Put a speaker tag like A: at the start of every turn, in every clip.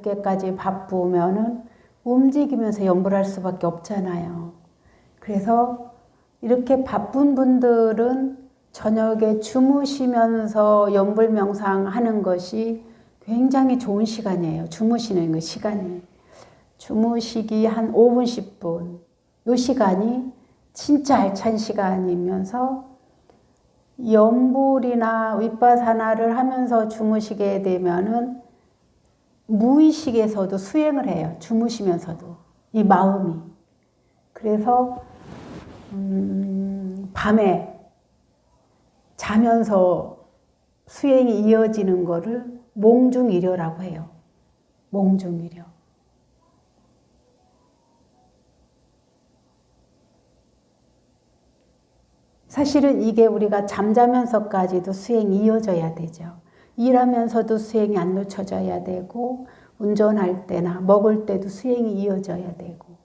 A: 늦게까지 바쁘면은 움직이면서 연불할 수밖에 없잖아요. 그래서 이렇게 바쁜 분들은 저녁에 주무시면서 연불 명상하는 것이 굉장히 좋은 시간이에요. 주무시는 그 시간이. 주무시기 한 5분, 10분. 이 시간이 진짜 알찬 시간이면서 연불이나 윗바사나를 하면서 주무시게 되면은 무의식에서도 수행을 해요. 주무시면서도. 이 마음이. 그래서 밤에 자면서 수행이 이어지는 거를 몽중일효라고 해요. 몽중일효. 사실은 이게 우리가 잠자면서까지도 수행이 이어져야 되죠. 일하면서도 수행이 안 놓쳐져야 되고 운전할 때나 먹을 때도 수행이 이어져야 되고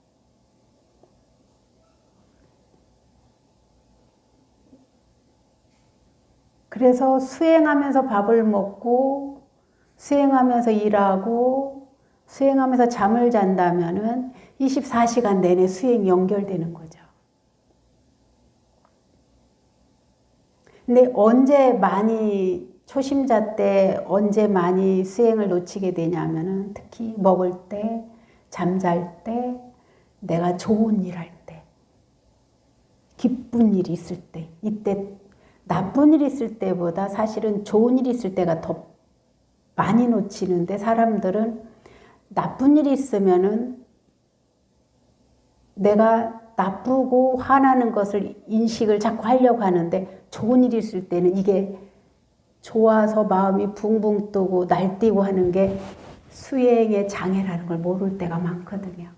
A: 그래서 수행하면서 밥을 먹고 수행하면서 일하고 수행하면서 잠을 잔다면은 24시간 내내 수행이 연결되는 거죠. 근데 언제 많이 초심자 때 언제 많이 수행을 놓치게 되냐면은 특히 먹을 때, 잠잘 때, 내가 좋은 일 할 때, 기쁜 일이 있을 때, 이때 나쁜 일 있을 때보다 사실은 좋은 일 있을 때가 더 많이 놓치는데 사람들은 나쁜 일이 있으면은 내가 나쁘고 화나는 것을 인식을 자꾸 하려고 하는데 좋은 일이 있을 때는 이게 좋아서 마음이 붕붕 뜨고 날뛰고 하는 게 수행의 장애라는 걸 모를 때가 많거든요.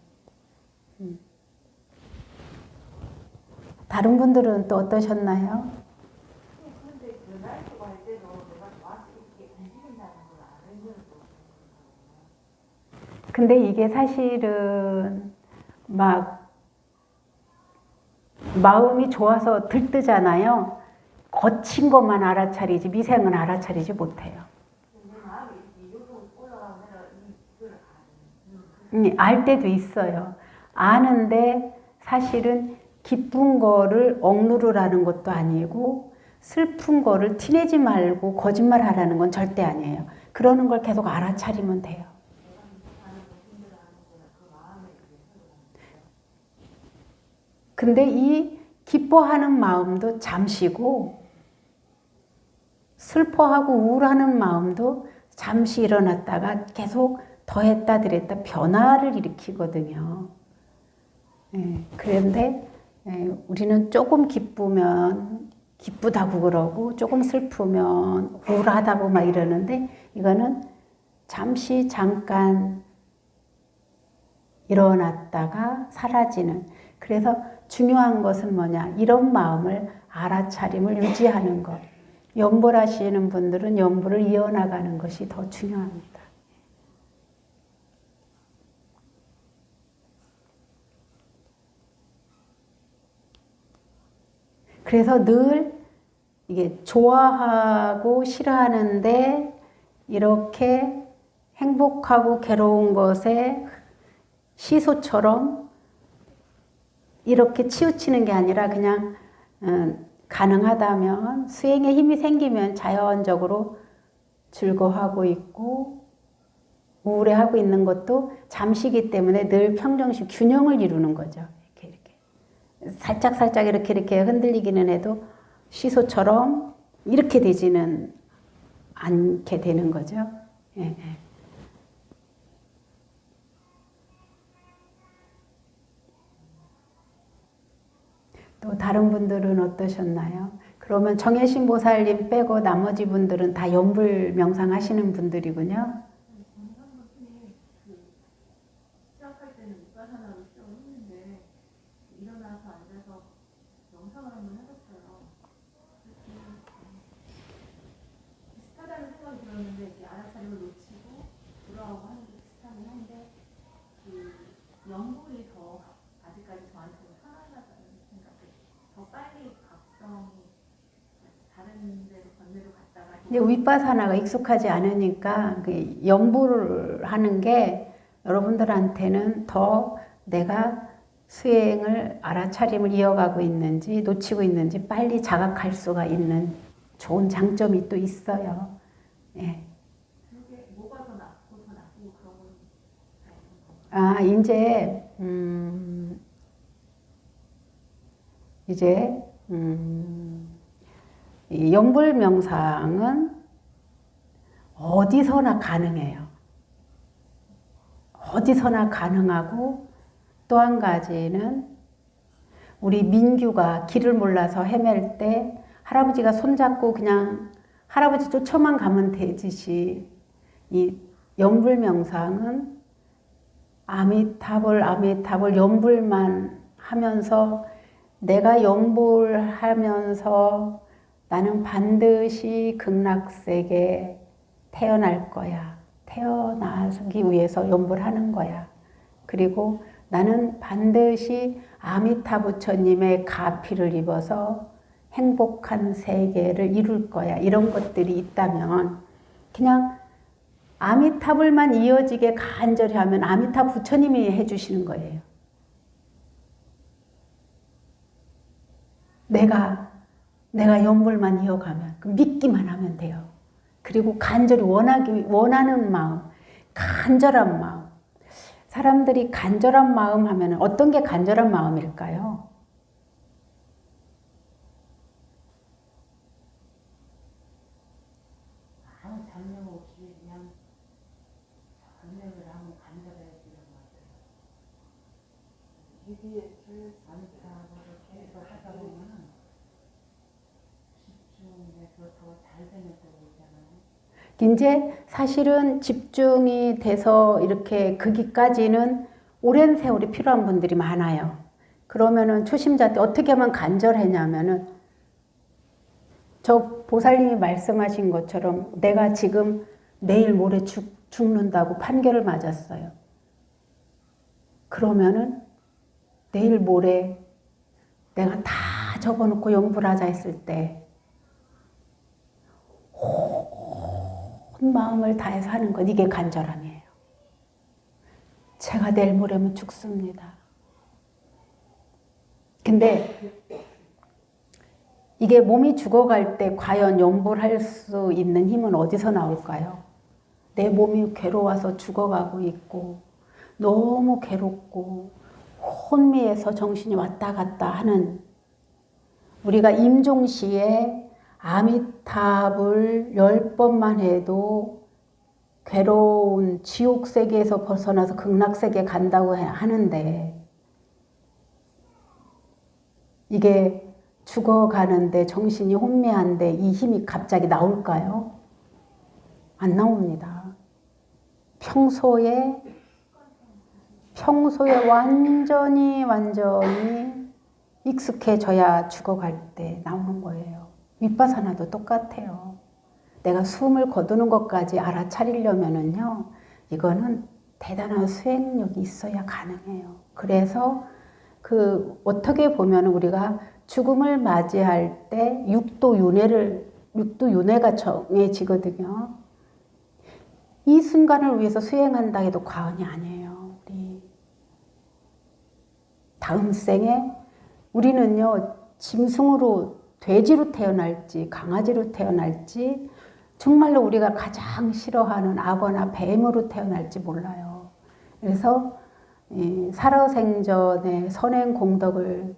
A: 다른 분들은 또 어떠셨나요? 근데 이게 사실은 막 마음이 좋아서 들뜨잖아요. 거친 것만 알아차리지 미생은 알아차리지 못해요. 알 때도 있어요. 아는데 사실은 기쁜 거를 억누르라는 것도 아니고 슬픈 거를 티내지 말고 거짓말 하라는 건 절대 아니에요. 그러는 걸 계속 알아차리면 돼요. 근데 이 기뻐하는 마음도 잠시고 슬퍼하고 우울하는 마음도 잠시 일어났다가 계속 더했다 덜했다 변화를 일으키거든요. 그런데 우리는 조금 기쁘면 기쁘다고 그러고 조금 슬프면 우울하다고 막 이러는데 이거는 잠시 잠깐 일어났다가 사라지는. 그래서 중요한 것은 뭐냐? 이런 마음을 알아차림을 유지하는 것. 연불하시는 분들은 연불을 이어나가는 것이 더 중요합니다. 그래서 늘 이게 좋아하고 싫어하는데 이렇게 행복하고 괴로운 것에 시소처럼 이렇게 치우치는 게 아니라 그냥 가능하다면 수행에 힘이 생기면 자연적으로 즐거워하고 있고 우울해하고 있는 것도 잠시기 때문에 늘 평정심 균형을 이루는 거죠. 이렇게 살짝 이렇게 흔들리기는 해도 시소처럼 이렇게 되지는 않게 되는 거죠. 예. 또 다른 분들은 어떠셨나요? 그러면 정혜신 보살님 빼고 나머지 분들은 다 연불 명상 하시는 분들이군요.
B: 시작할 때는 윗바사나로 시작을 했는데 일어나서 앉아서 명상을 한번 해봤어요. 비슷하다는 생각이 들었는데 이제 알아차림을 놓치고 돌아오고 하는 게 비슷하긴 한데 그 연불이 더 아직까지 저한테는 편하다는 생각이 더 빨리 각성이 다른 데로 건네로 갔다가
A: 이제 윗바사나가 익숙하지 않으니까 그 연불을 하는 게 여러분들한테는 더 내가 수행을 알아차림을 이어가고 있는지 놓치고 있는지 빨리 자각할 수가 있는 좋은 장점이 또 있어요. 예.
B: 그게 뭐가 더 낫고 더 나쁘고 그런 건
A: 이제 이 연불명상은 어디서나 가능해요. 어디서나 가능하고 또 한 가지는 우리 민규가 길을 몰라서 헤맬 때 할아버지가 손잡고 그냥 할아버지 쫓아만 가면 되듯이 이 연불명상은 아미타불 연불만 하면서 내가 연불하면서 나는 반드시 극락세계에 태어날 거야. 태어나기 위해서 연불하는 거야. 그리고 나는 반드시 아미타 부처님의 가피를 입어서 행복한 세계를 이룰 거야. 이런 것들이 있다면 그냥 아미타불만 이어지게 간절히 하면 아미타 부처님이 해주시는 거예요. 내가 연불만 이어가면 믿기만 하면 돼요. 그리고 간절히 원하는 마음, 간절한 마음. 사람들이 간절한 마음 하면 어떤 게 간절한 마음일까요?
C: 아무 잡념 없이 그냥 잡념을 하면 간절해지는 것 같아요. 이게 안타하고 계속 하다 보면은 집중해서 더 잘 되는다고 있잖아요.
A: 이제 사실은 집중이 돼서 이렇게 거기까지는 오랜 세월이 필요한 분들이 많아요. 그러면은 초심자 때 어떻게 하면 간절하냐면은 저 보살님이 말씀하신 것처럼 내가 지금 내일 모레 죽는다고 판결을 맞았어요. 그러면은 내일 모레 내가 다 접어놓고 연불하자 했을 때 온 마음을 다해서 하는 것, 이게 간절함이에요. 제가 내일 모레면 죽습니다. 근데 이게 몸이 죽어갈 때 과연 연불할 수 있는 힘은 어디서 나올까요? 내 몸이 괴로워서 죽어가고 있고 너무 괴롭고 혼미해서 정신이 왔다 갔다 하는, 우리가 임종시에 아미타불 10번만 해도 괴로운 지옥세계에서 벗어나서 극락세계에 간다고 하는데 이게 죽어가는데 정신이 혼미한데 이 힘이 갑자기 나올까요? 안 나옵니다. 평소에 완전히 익숙해져야 죽어갈 때 나오는 거예요. 윗바사나도 똑같아요. 내가 숨을 거두는 것까지 알아차리려면은요, 이거는 대단한 수행력이 있어야 가능해요. 그래서 어떻게 보면 우리가 죽음을 맞이할 때 육도 윤회가 정해지거든요. 이 순간을 위해서 수행한다 해도 과언이 아니에요. 우리 다음 생에 우리는요, 짐승으로 돼지로 태어날지 강아지로 태어날지 정말로 우리가 가장 싫어하는 악어나 뱀으로 태어날지 몰라요. 그래서 살아생전에 선행 공덕을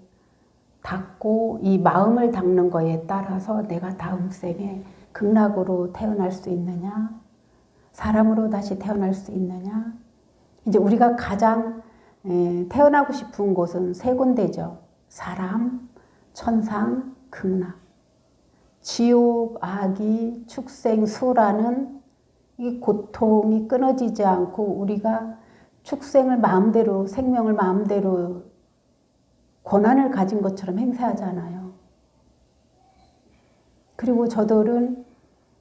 A: 닦고 이 마음을 닦는 거에 따라서 내가 다음 생에 극락으로 태어날 수 있느냐, 사람으로 다시 태어날 수 있느냐. 이제 우리가 가장 태어나고 싶은 곳은 세 군데죠. 사람, 천상, 극락. 지옥, 악이, 축생, 수라는 이 고통이 끊어지지 않고 우리가 축생을 마음대로, 생명을 마음대로 권한을 가진 것처럼 행세하잖아요. 그리고 저들은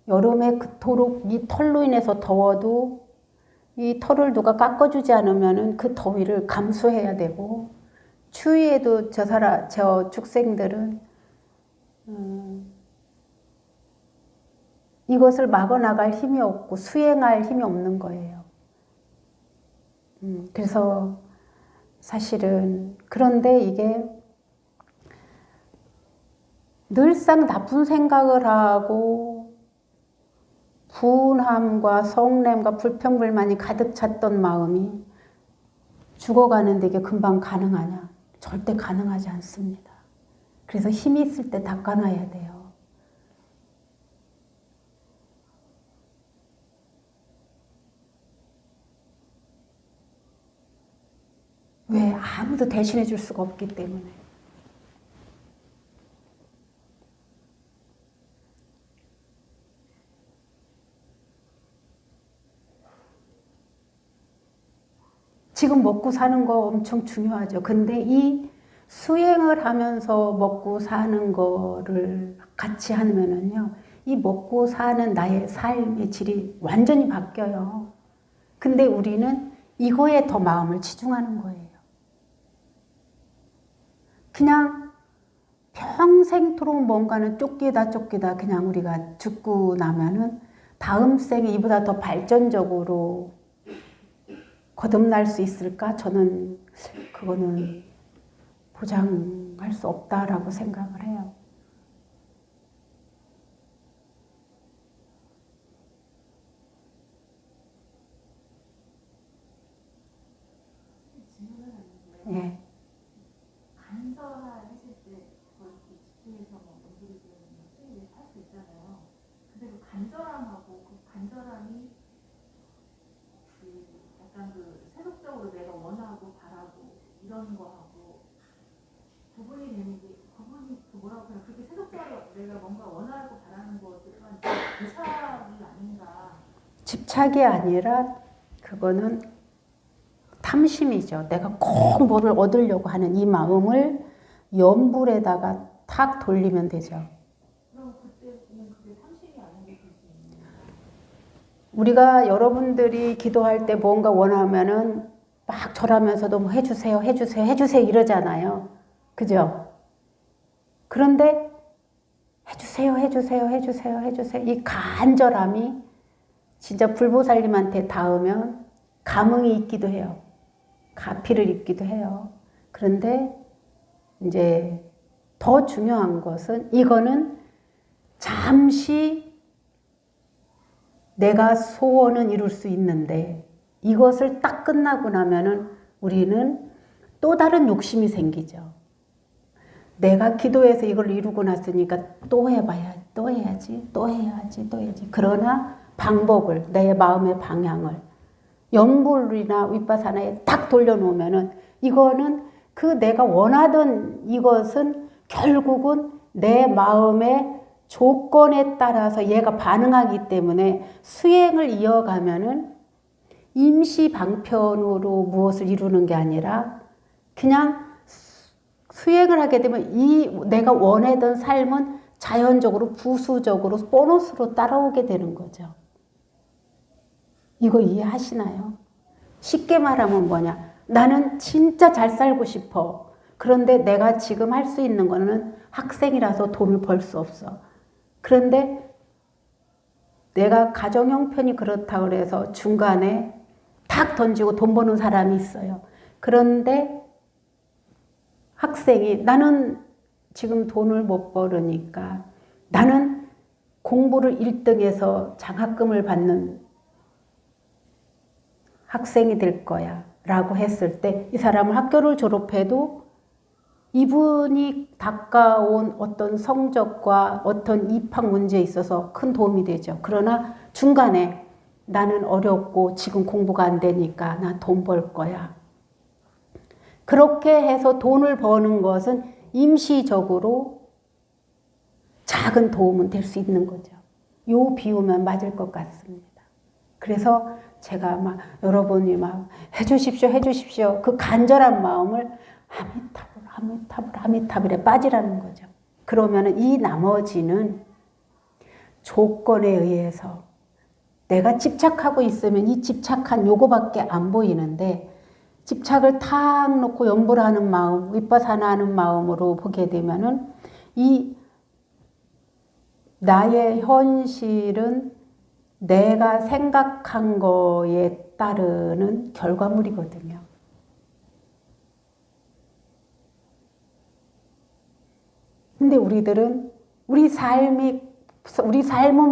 A: 여름에 그토록 이 털로 인해서 더워도 이 털을 누가 깎아주지 않으면 그 더위를 감수해야 되고, 추위에도 저 축생들은 이것을 막아나갈 힘이 없고 수행할 힘이 없는 거예요. 그래서 사실은 그런데 이게 늘상 나쁜 생각을 하고 분함과 성냄과 불평불만이 가득 찼던 마음이 죽어가는데 이게 금방 가능하냐? 절대 가능하지 않습니다. 그래서 힘이 있을 때 닦아놔야 돼요. 왜? 아무도 대신해 줄 수가 없기 때문에. 지금 먹고 사는 거 엄청 중요하죠. 근데 이 수행을 하면서 먹고 사는 거를 같이 하면은요, 이 먹고 사는 나의 삶의 질이 완전히 바뀌어요. 근데 우리는 이거에 더 마음을 치중하는 거예요. 그냥 평생토록 뭔가는 쫓기다 그냥 우리가 죽고 나면은 다음 생에 이보다 더 발전적으로 거듭날 수 있을까? 저는 그거는 보장할 수 없다라고 생각을 해요.
B: 질문은 아닌데
A: 예.
B: 간절하 했을 때 그걸 이렇게 집중해서 뭐 연구를 지으면 수행을 할 수 있잖아요. 근데 그 간절함하고 그 간절함이 그 약간 그 세속적으로 내가 원하고 바라고 이런 거하고 구분이 되는 게 구분이 그 뭐라고 해요? 그렇게 세속적으로 내가 뭔가 원하고 바라는 것들은 집착이 아닌가.
A: 집착이 아니라 그거는 탐심이죠. 내가 꼭 뭐를 얻으려고 하는 이 마음을 염불에다가 탁 돌리면 되죠.
B: 그럼 그때는 그게 탐심이 아닌 게 될 수 있는 거예요.
A: 우리가 여러분들이 기도할 때 뭔가 원하면은 막 절하면서도 뭐 해주세요, 해주세요, 해주세요 이러잖아요. 그죠? 그런데 해주세요, 해주세요, 해주세요, 해주세요. 이 간절함이 진짜 불보살님한테 닿으면 감흥이 있기도 해요. 가피를 입기도 해요. 그런데 이제 더 중요한 것은 이거는 잠시 내가 소원은 이룰 수 있는데 이것을 딱 끝나고 나면은 우리는 또 다른 욕심이 생기죠. 내가 기도해서 이걸 이루고 났으니까 또 해봐야, 또 해야지, 또 해야지, 또 해야지. 그러나 방법을, 내 마음의 방향을 염불이나 윗바사나에 딱 돌려놓으면은 이거는 그 내가 원하던 이것은 결국은 내 마음의 조건에 따라서 얘가 반응하기 때문에 수행을 이어가면은 임시 방편으로 무엇을 이루는 게 아니라 그냥 수행을 하게 되면 이 내가 원하던 삶은 자연적으로 부수적으로 보너스로 따라오게 되는 거죠. 이거 이해하시나요? 쉽게 말하면 뭐냐? 나는 진짜 잘 살고 싶어. 그런데 내가 지금 할 수 있는 거는 학생이라서 돈을 벌 수 없어. 그런데 내가 가정 형편이 그렇다 그래서 중간에 탁 던지고 돈 버는 사람이 있어요. 그런데 학생이 나는 지금 돈을 못 벌으니까 나는 공부를 1등해서 장학금을 받는 학생이 될 거야 라고 했을 때 이 사람은 학교를 졸업해도 이분이 닦아온 어떤 성적과 어떤 입학 문제에 있어서 큰 도움이 되죠. 그러나 중간에 나는 어렵고 지금 공부가 안 되니까 나 돈 벌 거야. 그렇게 해서 돈을 버는 것은 임시적으로 작은 도움은 될 수 있는 거죠. 요 비유면 맞을 것 같습니다. 그래서 제가 막 여러분이 막 해주십시오 그 간절한 마음을 아미타불에 빠지라는 거죠. 그러면은 이 나머지는 조건에 의해서 내가 집착하고 있으면 이 집착한 요거밖에 안 보이는데 집착을 탁 놓고 염불하는 마음, 윗바사나하는 마음으로 보게 되면은 이 나의 현실은 내가 생각한 거에 따르는 결과물이거든요. 근데 우리들은 우리 삶은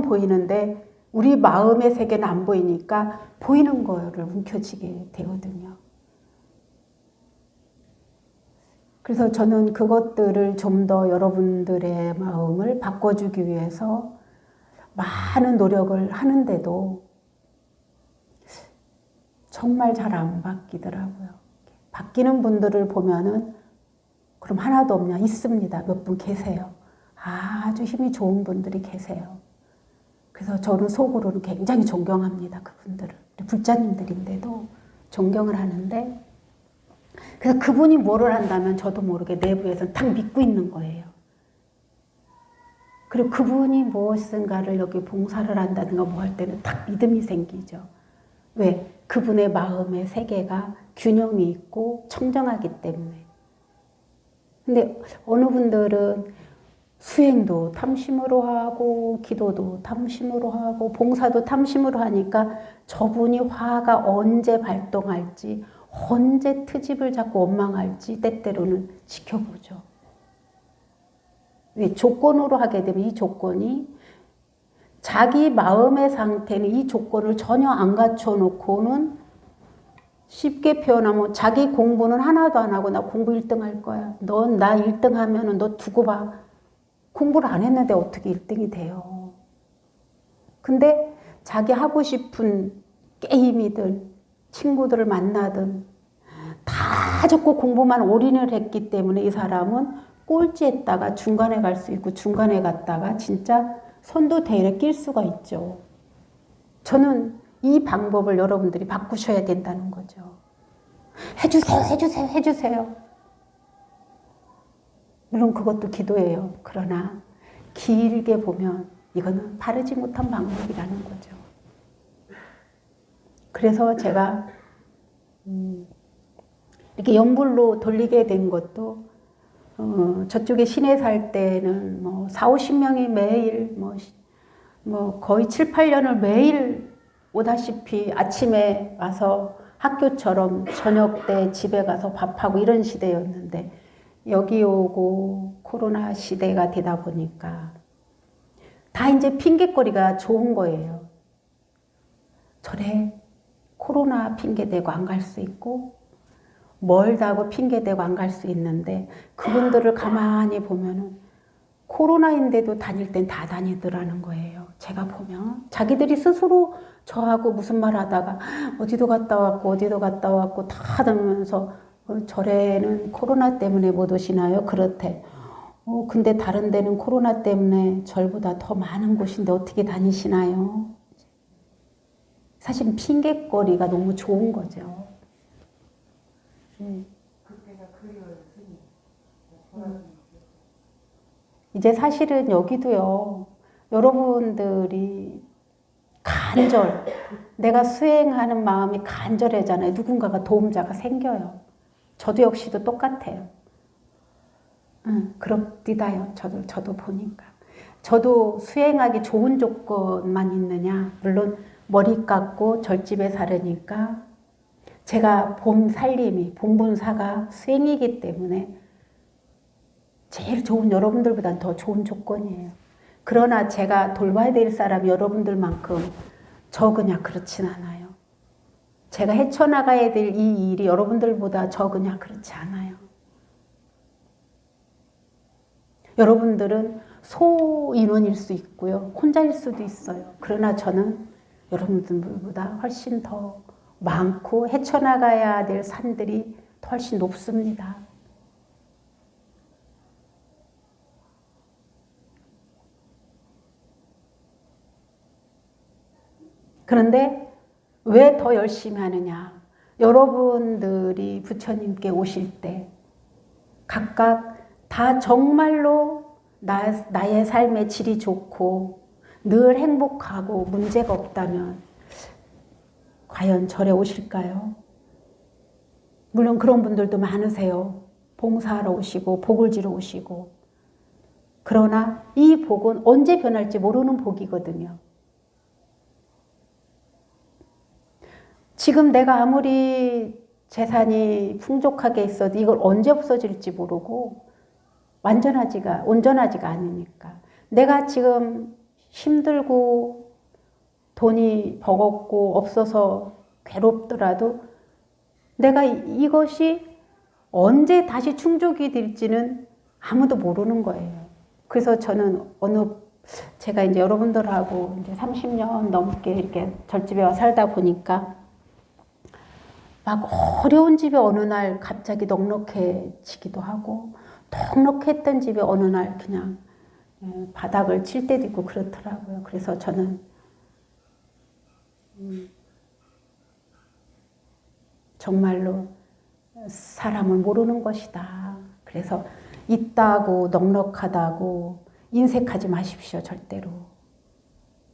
A: 보이는데 우리 마음의 세계는 안 보이니까 보이는 거를 움켜쥐게 되거든요. 그래서 저는 그것들을 좀 더 여러분들의 마음을 바꿔주기 위해서 많은 노력을 하는데도 정말 잘 안 바뀌더라고요. 바뀌는 분들을 보면은 그럼 하나도 없냐? 있습니다. 몇 분 계세요. 아주 힘이 좋은 분들이 계세요. 그래서 저는 속으로는 굉장히 존경합니다. 그분들을. 불자님들인데도 존경을 하는데, 그래서 그분이 뭐를 한다면 저도 모르게 내부에서 딱 믿고 있는 거예요. 그리고 그분이 무엇인가를 여기 봉사를 한다든가 뭐 할 때는 딱 믿음이 생기죠. 왜? 그분의 마음의 세계가 균형이 있고 청정하기 때문에. 근데 어느 분들은 수행도 탐심으로 하고 기도도 탐심으로 하고 봉사도 탐심으로 하니까 저분이 화가 언제 발동할지 언제 트집을 잡고 원망할지 때때로는 지켜보죠. 왜? 조건으로 하게 되면 이 조건이 자기 마음의 상태는 이 조건을 전혀 안 갖춰놓고는 쉽게 표현하면 자기 공부는 하나도 안 하고 나 공부 1등 할 거야. 넌 나 1등 하면은 너 두고 봐. 공부를 안 했는데 어떻게 1등이 돼요. 근데 자기 하고 싶은 게임이든 친구들을 만나든 다 적고 공부만 올인을 했기 때문에 이 사람은 꼴찌했다가 중간에 갈 수 있고 중간에 갔다가 진짜 선도 대열에 낄 수가 있죠. 저는 이 방법을 여러분들이 바꾸셔야 된다는 거죠. 해주세요, 해주세요, 해주세요. 물론 그것도 기도예요. 그러나 길게 보면 이거는 바르지 못한 방법이라는 거죠. 그래서 제가 이렇게 영불로 돌리게 된 것도 저쪽에 시내 살 때는 뭐 4, 50명이 매일 뭐 거의 7, 8년을 매일 오다시피 아침에 와서 학교처럼 저녁 때 집에 가서 밥하고 이런 시대였는데 여기 오고 코로나 시대가 되다 보니까 다 이제 핑계거리가 좋은 거예요. 저래 코로나 핑계대고 안 갈 수 있고 멀다고 핑계대고 안 갈 수 있는데 그분들을 가만히 보면은 코로나인데도 다닐 땐 다 다니더라는 거예요. 제가 보면 자기들이 스스로 저하고 무슨 말 하다가 어디도 갔다 왔고 어디도 갔다 왔고 다 하면서 절에는 코로나 때문에 못 오시나요? 그렇대. 근데 다른 데는 코로나 때문에 절보다 더 많은 곳인데 어떻게 다니시나요? 사실 핑계거리가 너무 좋은 거죠.
C: 그때가 그리워요, 스님.
A: 이제 사실은 여기도요, 여러분들이 내가 수행하는 마음이 간절해잖아요. 누군가가 도움자가 생겨요. 저도 역시도 똑같아요. 그렇디다요. 저도 보니까. 저도 수행하기 좋은 조건만 있느냐. 물론 머리 깎고 절집에 살으니까 제가 본 살림이, 본분사가 수행이기 때문에 제일 좋은 여러분들보다는 더 좋은 조건이에요. 그러나 제가 돌봐야 될 사람이 여러분들만큼 적으냐 그렇진 않아요. 제가 헤쳐나가야 될 이 일이 여러분들보다 적으냐 그렇지 않아요. 여러분들은 소인원일 수 있고요. 혼자일 수도 있어요. 그러나 저는 여러분들보다 훨씬 더 많고 헤쳐나가야 될 산들이 훨씬 높습니다. 그런데 왜 더 열심히 하느냐? 여러분들이 부처님께 오실 때 각각 다 정말로 나의 삶의 질이 좋고 늘 행복하고 문제가 없다면 과연 절에 오실까요? 물론 그런 분들도 많으세요. 봉사하러 오시고 복을 지러 오시고. 그러나 이 복은 언제 변할지 모르는 복이거든요. 지금 내가 아무리 재산이 풍족하게 있어도 이걸 언제 없어질지 모르고 온전하지가 않으니까. 내가 지금 힘들고 돈이 버겁고 없어서 괴롭더라도 내가 이것이 언제 다시 충족이 될지는 아무도 모르는 거예요. 그래서 저는 제가 이제 여러분들하고 이제 30년 넘게 이렇게 절집에 와 살다 보니까 막 어려운 집에 어느 날 갑자기 넉넉해지기도 하고 넉넉했던 집에 어느 날 그냥 바닥을 칠 때도 있고 그렇더라고요. 그래서 저는 정말로 사람을 모르는 것이다. 그래서 있다고 넉넉하다고 인색하지 마십시오. 절대로.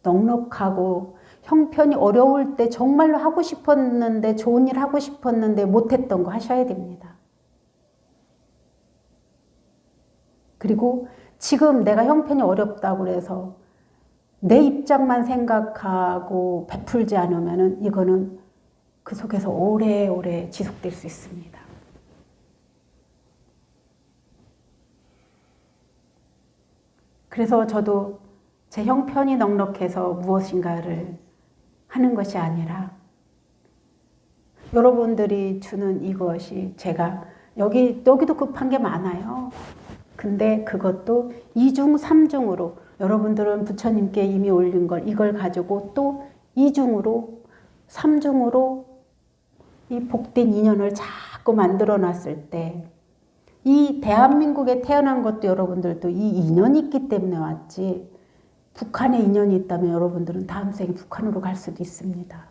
A: 넉넉하고 형편이 어려울 때 정말로 하고 싶었는데 좋은 일 하고 싶었는데 못했던 거 하셔야 됩니다. 그리고 지금 내가 형편이 어렵다고 해서 내 입장만 생각하고 베풀지 않으면 이거는 그 속에서 오래오래 지속될 수 있습니다. 그래서 저도 제 형편이 넉넉해서 무엇인가를 하는 것이 아니라 여러분들이 주는 이것이 제가 여기도 급한 게 많아요. 근데 그것도 2중, 3중으로 여러분들은 부처님께 이미 올린 이걸 가지고 또 2중으로, 3중으로 이 복된 인연을 자꾸 만들어 놨을 때 이 대한민국에 태어난 것도 여러분들도 이 인연이 있기 때문에 왔지 북한에 인연이 있다면 여러분들은 다음 생에 북한으로 갈 수도 있습니다.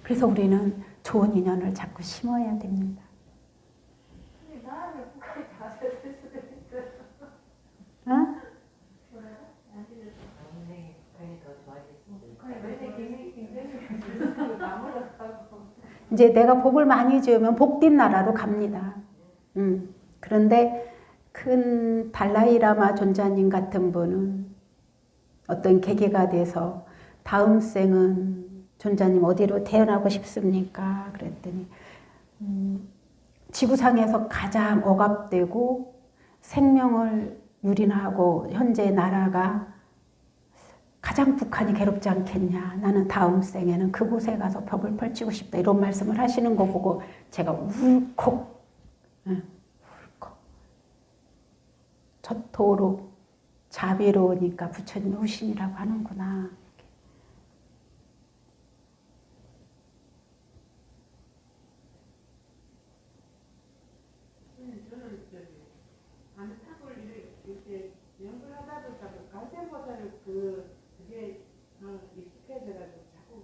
A: 그래서 우리는 좋은 인연을 자꾸 심어야 됩니다.
B: 나는 북한에 가서 쓸 수도 있어요.
A: 어? 이제 내가 복을 많이 지으면 복된 나라로 갑니다. 그런데 큰 달라이라마 존자님 같은 분은 어떤 계기가 돼서 다음 생은 존자님 어디로 태어나고 싶습니까? 그랬더니 지구상에서 가장 억압되고 생명을 유린하고 현재 나라가 가장 북한이 괴롭지 않겠냐. 나는 다음 생에는 그곳에 가서 벽을 펼치고 싶다. 이런 말씀을 하시는 거 보고 제가 울컥 저토록 자비로우니까 부처님이 우신이라고 하는구나.
C: 저는 안타불 이렇게 연구를 하다 보니까 관세음보살을 그게 익숙해져가지고 자꾸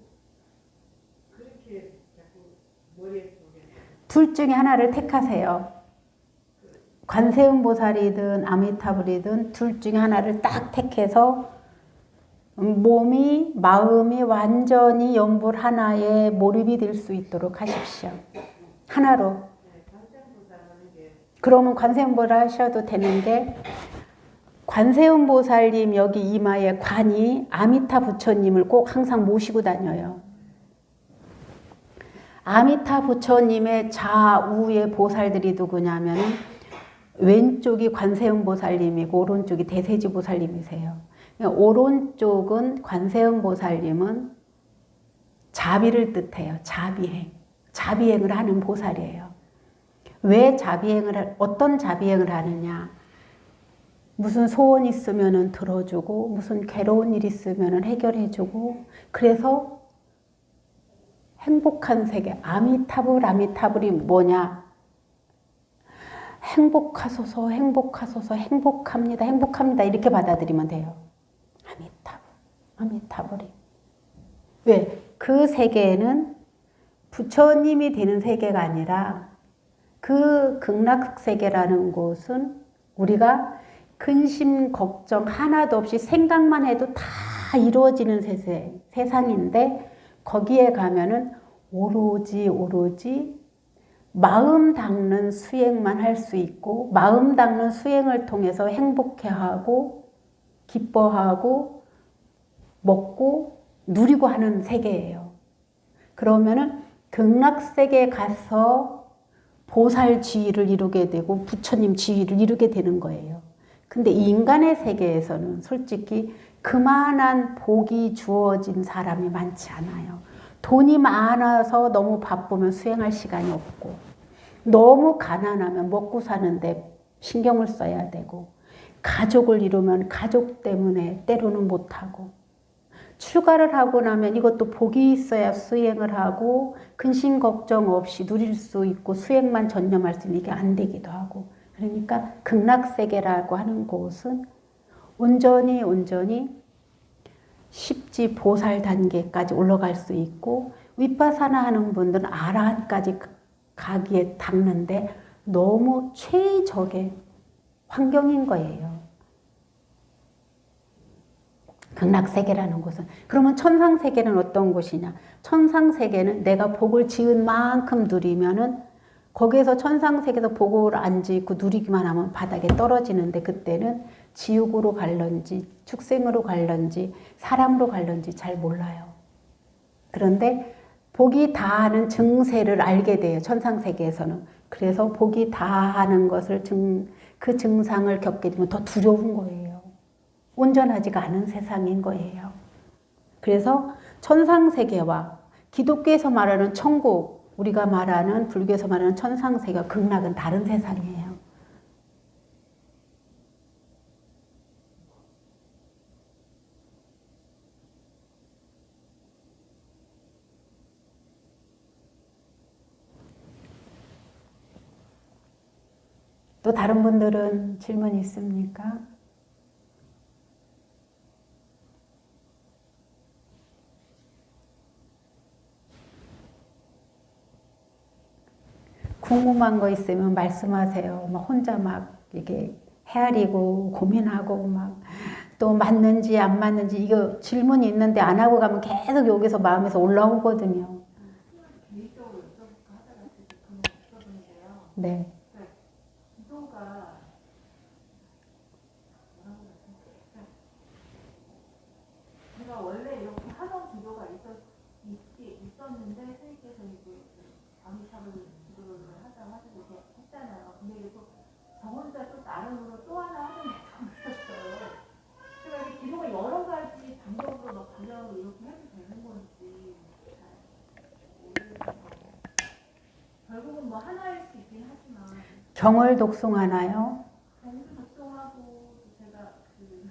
C: 그렇게 자꾸 머릿속에
A: 둘 중에 하나를 택하세요. 관세음보살이든 아미타불이든 둘 중에 하나를 딱 택해서 몸이 마음이 완전히 연불 하나에 몰입이 될 수 있도록 하십시오. 하나로. 그러면 관세음보살 하셔도 되는 게 관세음보살님 여기 이마에 관이 아미타 부처님을 꼭 항상 모시고 다녀요. 아미타 부처님의 좌우의 보살들이 누구냐면 왼쪽이 관세음보살님이고 오른쪽이 대세지보살님이세요. 오른쪽은 관세음보살님은 자비를 뜻해요. 자비행을 하는 보살이에요. 왜 어떤 자비행을 하느냐? 무슨 소원 있으면 들어주고 무슨 괴로운 일 있으면 해결해주고 그래서 행복한 세계 아미타불이 뭐냐? 행복하소서 행복합니다 이렇게 받아들이면 돼요. 아미타불이 왜? 그 세계에는 부처님이 되는 세계가 아니라 그 극락세계라는 곳은 우리가 근심 걱정 하나도 없이 생각만 해도 다 이루어지는 세상인데 거기에 가면은 오로지 마음 닦는 수행만 할 수 있고 마음 닦는 수행을 통해서 행복해하고 기뻐하고 먹고 누리고 하는 세계예요. 그러면은 극락세계에 가서 보살 지위를 이루게 되고 부처님 지위를 이루게 되는 거예요. 근데 인간의 세계에서는 솔직히 그만한 복이 주어진 사람이 많지 않아요. 돈이 많아서 너무 바쁘면 수행할 시간이 없고 너무 가난하면 먹고 사는데 신경을 써야 되고 가족을 이루면 가족 때문에 때로는 못하고 출가를 하고 나면 이것도 복이 있어야 수행을 하고 근심 걱정 없이 누릴 수 있고 수행만 전념할 수 있는 이게 안 되기도 하고 그러니까 극락세계라고 하는 곳은 온전히 십지 보살 단계까지 올라갈 수 있고 위파사나 하는 분들은 아라한까지 가기에 닿는데 너무 최적의 환경인 거예요. 극락세계라는 곳은. 그러면 천상세계는 어떤 곳이냐? 천상세계는 내가 복을 지은 만큼 누리면은 거기에서 천상세계에서 복을 안 짓고 누리기만 하면 바닥에 떨어지는데 그때는 지옥으로 갈런지 축생으로 갈런지 사람으로 갈런지 잘 몰라요. 그런데 복이 다하는 증세를 알게 돼요. 천상세계에서는. 그래서 복이 다하는 것을 그 증상을 겪게 되면 더 두려운 거예요. 온전하지가 않은 세상인 거예요. 그래서 천상세계와 기독교에서 말하는 천국, 우리가 말하는 불교에서 말하는 천상세계와 극락은 다른 세상이에요. 또 다른 분들은 질문 있습니까? 궁금한 거 있으면 말씀하세요. 막 혼자 막 이게 헤아리고 고민하고 막 또 맞는지 안 맞는지 이거 질문이 있는데 안 하고 가면 계속 여기서 마음에서 올라오거든요.
B: 개인적으로 여쭤볼까 하다가 그런 없었는데요.
A: 네.
B: 기도가 제가 원래 이렇게 하던 기도가 있었는데 선생님께서 이제 방위탑을 기도를 하자고 하시고 이렇게 했잖아요. 근데 이게 또 저 혼자 또 나름으로 또 하나 하는 게 있었어요. 그래서 기도가 여러 가지 방법으로 막 분야로 이렇게 해도 되는 건지 잘 모르겠어요. 결국은 뭐 하나일 수 있긴 하지만
A: 경을 독송하나요?
B: 경도 독송하고 제가 그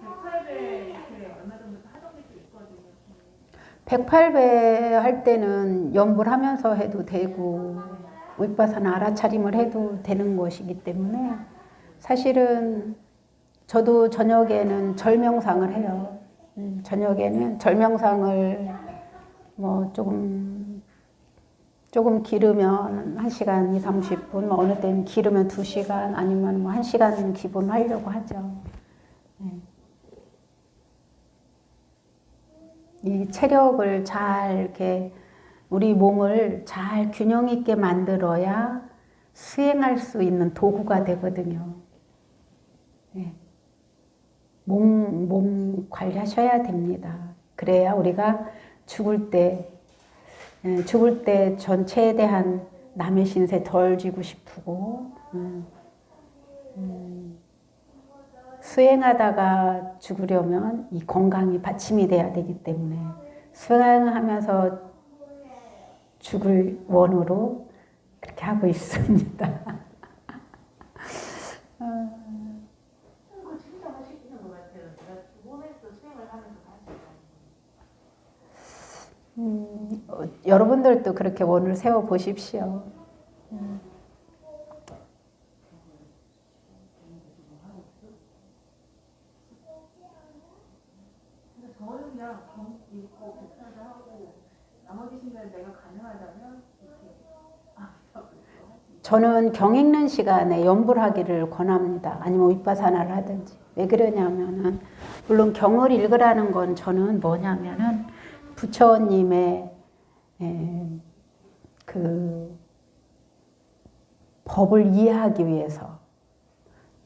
B: 108배 이렇게 얼마 전부터 하던 게 또 있거든요.
A: 108배 할 때는 연불 하면서 해도 되고 윗바사나 알아차림을 해도 되는 것이기 때문에 사실은 저도 저녁에는 절명상을 해요. 저녁에는 절명상을 뭐 조금 기르면 1시간 2, 30분, 뭐 어느 때는 기르면 2시간 아니면 뭐 1시간 기본 하려고 하죠. 이 체력을 잘 이렇게 우리 몸을 잘 균형 있게 만들어야 수행할 수 있는 도구가 되거든요. 몸 관리하셔야 됩니다. 그래야 우리가 죽을 때 전체에 대한 남의 신세 덜 지고 싶고, 수행하다가 죽으려면 이 건강이 받침이 돼야 되기 때문에 수행하면서 죽을 원으로 그렇게 하고 있습니다.
C: 그 충분하시는 것 같아요. 제가 몸에서 수행을 하면서 하시는
A: 여러분들도 그렇게 원을 세워 보십시오.
B: 근데 저는 그냥 경 읽고 백사를 하고 나머지 시간에 내가 가능하다면 이렇게
A: 저는 경 읽는 시간에 연불하기를 권합니다. 아니면 윗바사나를 하든지. 왜 그러냐면은 물론 경을 읽으라는 건 저는 뭐냐면은 부처님의 그 법을 이해하기 위해서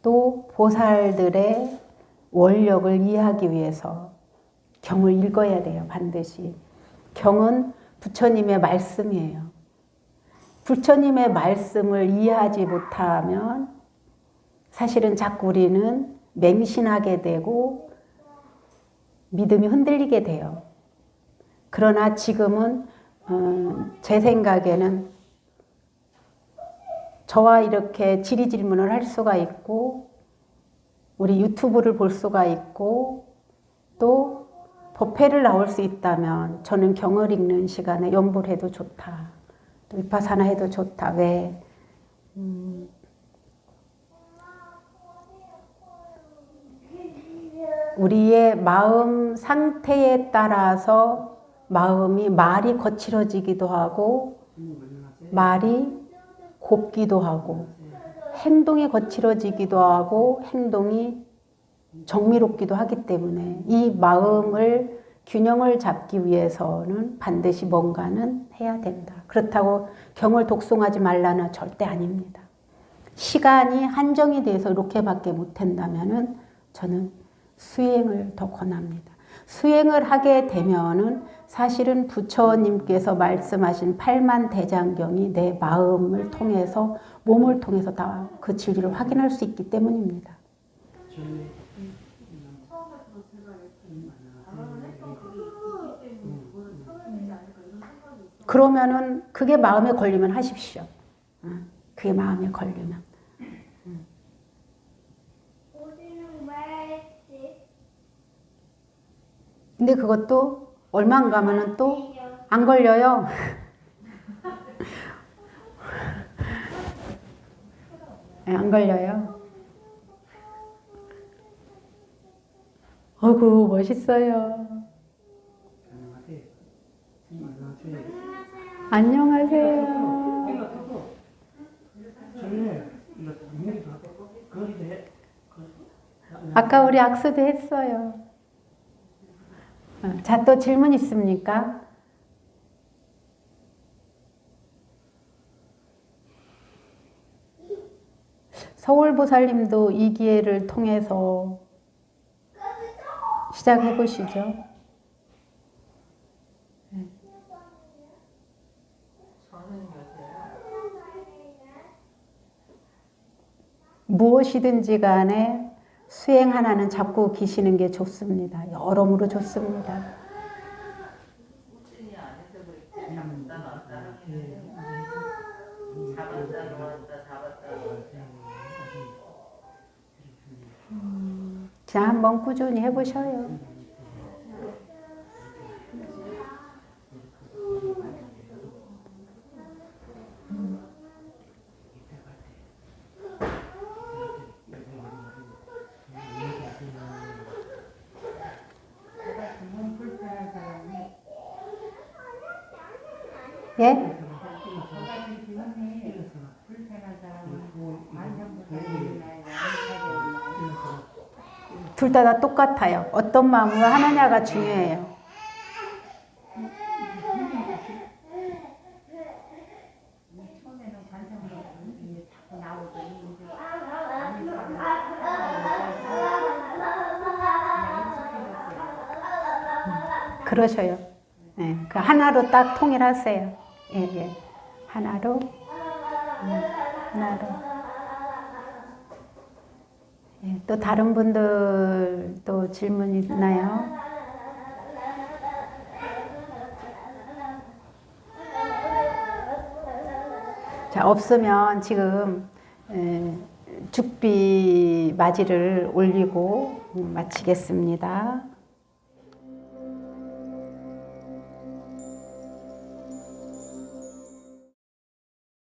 A: 또 보살들의 원력을 이해하기 위해서 경을 읽어야 돼요. 반드시. 경은 부처님의 말씀이에요. 부처님의 말씀을 이해하지 못하면 사실은 자꾸 우리는 맹신하게 되고 믿음이 흔들리게 돼요. 그러나 지금은 제 생각에는 저와 이렇게 질의질문을 할 수가 있고 우리 유튜브를 볼 수가 있고 또 법회를 나올 수 있다면 저는 경을 읽는 시간에 연보를 해도 좋다. 또 위파사나 해도 좋다. 왜? 우리의 마음 상태에 따라서 마음이 말이 거칠어지기도 하고 말이 곱기도 하고 행동이 거칠어지기도 하고 행동이 정미롭기도 하기 때문에 이 마음을 균형을 잡기 위해서는 반드시 뭔가는 해야 된다. 그렇다고 경을 독송하지 말라는 절대 아닙니다. 시간이 한정이 돼서 이렇게밖에 못한다면은 저는 수행을 더 권합니다. 수행을 하게 되면은 사실은 부처님께서 말씀하신 팔만대장경이 내 마음을 통해서 몸을 통해서 다 그 진리를 확인할 수 있기 때문입니다.
B: 처음에도 제가 이렇게 발언을 했던 그게 있기 때문에 그거는 처음이지 않을까 이런 생각이 있어요.
A: 그러면은 그게 마음에 걸리면 하십시오. 그게 마음에 걸리면. 근데 그것도 얼마 안 가면은 또 안 걸려요. 네, 안 걸려요. 어구 멋있어요. 안녕하세요. 아까 우리 악수도 했어요. 자, 또 질문 있습니까? 서울보살님도 이 기회를 통해서 시작해 보시죠. 무엇이든지 간에 수행 하나는 잡고 계시는 게 좋습니다. 여러모로 좋습니다. 자, 한번 꾸준히 해보셔요. 예? 둘 다 똑같아요. 어떤 마음으로 하느냐가 중요해요. 그러셔요. 네, 그 하나로 딱 통일하세요. 예, 예. 하나로, 하나로. 예, 또 다른 분들 또 질문 있나요? 자, 없으면 지금 죽비 맞이를 올리고 마치겠습니다.